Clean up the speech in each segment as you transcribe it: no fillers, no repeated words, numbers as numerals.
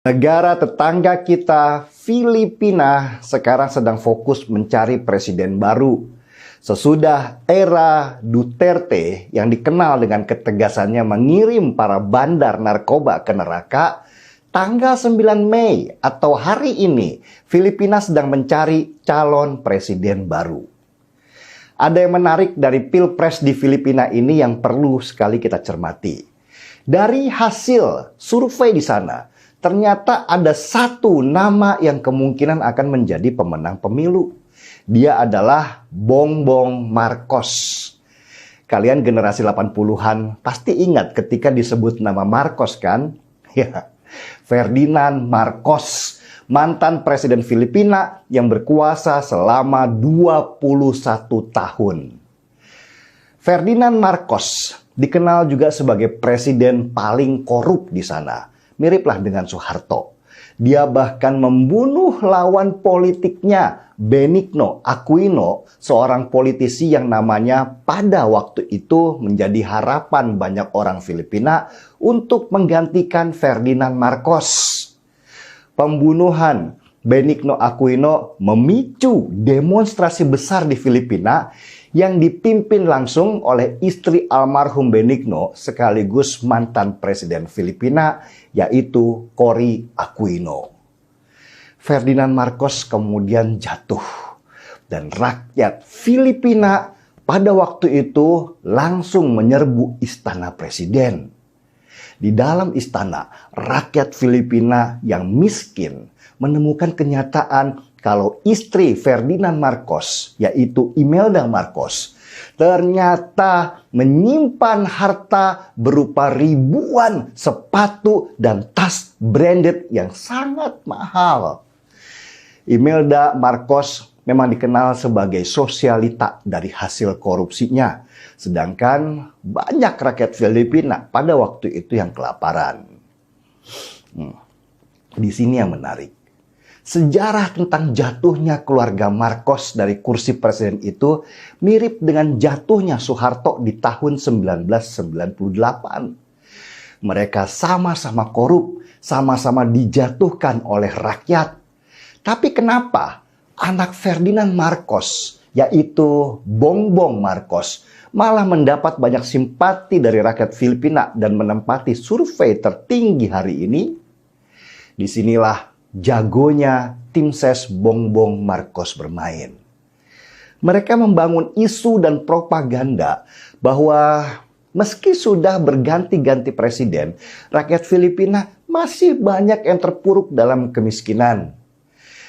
Negara tetangga kita, Filipina, sekarang sedang fokus mencari presiden baru. Sesudah era Duterte yang dikenal dengan ketegasannya mengirim para bandar narkoba ke neraka, tanggal 9 Mei atau hari ini, Filipina sedang mencari calon presiden baru. Ada yang menarik dari Pilpres di Filipina ini yang perlu sekali kita cermati. Dari hasil survei di sana, ternyata ada satu nama yang kemungkinan akan menjadi pemenang pemilu. Dia adalah Bongbong Marcos. Kalian generasi 80-an pasti ingat ketika disebut nama Marcos kan? Ya, Ferdinand Marcos, mantan presiden Filipina yang berkuasa selama 21 tahun. Ferdinand Marcos dikenal juga sebagai presiden paling korup di sana. Miriplah dengan Soeharto. Dia bahkan membunuh lawan politiknya, Benigno Aquino, seorang politisi yang namanya pada waktu itu menjadi harapan banyak orang Filipina untuk menggantikan Ferdinand Marcos. Pembunuhan Benigno Aquino memicu demonstrasi besar di Filipina yang dipimpin langsung oleh istri almarhum Benigno sekaligus mantan presiden Filipina, yaitu Cory Aquino. Ferdinand Marcos kemudian jatuh dan rakyat Filipina pada waktu itu langsung menyerbu istana presiden. Di dalam istana, rakyat Filipina yang miskin menemukan kenyataan kalau istri Ferdinand Marcos, yaitu Imelda Marcos, ternyata menyimpan harta berupa ribuan sepatu dan tas branded yang sangat mahal. Imelda Marcos memang dikenal sebagai sosialita dari hasil korupsinya. Sedangkan banyak rakyat Filipina pada waktu itu yang kelaparan. Di sini yang menarik. Sejarah tentang jatuhnya keluarga Marcos dari kursi presiden itu mirip dengan jatuhnya Soeharto di tahun 1998. Mereka sama-sama korup, sama-sama dijatuhkan oleh rakyat. Tapi kenapa anak Ferdinand Marcos, yaitu Bongbong Marcos, malah mendapat banyak simpati dari rakyat Filipina dan menempati survei tertinggi hari ini? Disinilah jagonya tim ses Bongbong Marcos bermain. Mereka membangun isu dan propaganda bahwa meski sudah berganti-ganti presiden, rakyat Filipina masih banyak yang terpuruk dalam kemiskinan.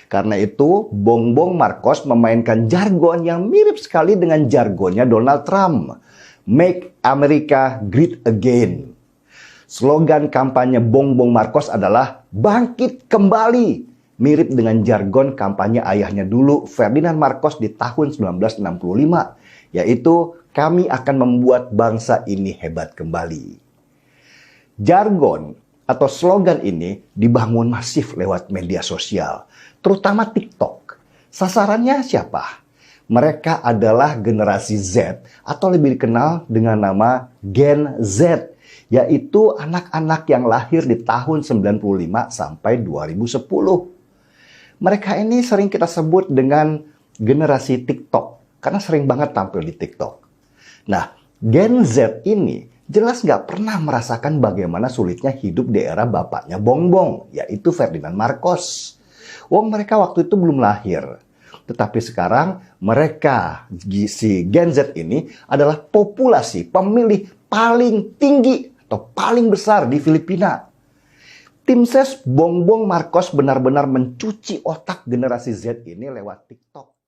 Karena itu, Bongbong Marcos memainkan jargon yang mirip sekali dengan jargonnya Donald Trump. Make America Great Again. Slogan kampanye Bongbong Marcos adalah bangkit kembali. Mirip dengan jargon kampanye ayahnya dulu, Ferdinand Marcos di tahun 1965. Yaitu, kami akan membuat bangsa ini hebat kembali. Jargon atau slogan ini dibangun masif lewat media sosial, terutama TikTok. Sasarannya siapa? Mereka adalah generasi Z atau lebih dikenal dengan nama Gen Z, yaitu anak-anak yang lahir di tahun 95 sampai 2010. Mereka ini sering kita sebut dengan generasi TikTok, karena sering banget tampil di TikTok. Nah, Gen Z ini jelas nggak pernah merasakan bagaimana sulitnya hidup di era bapaknya Bongbong, yaitu Ferdinand Marcos. Wong mereka waktu itu belum lahir. Tetapi sekarang mereka, si Gen Z ini adalah populasi pemilih paling tinggi atau paling besar di Filipina. Tim ses Bongbong Marcos benar-benar mencuci otak generasi Z ini lewat TikTok.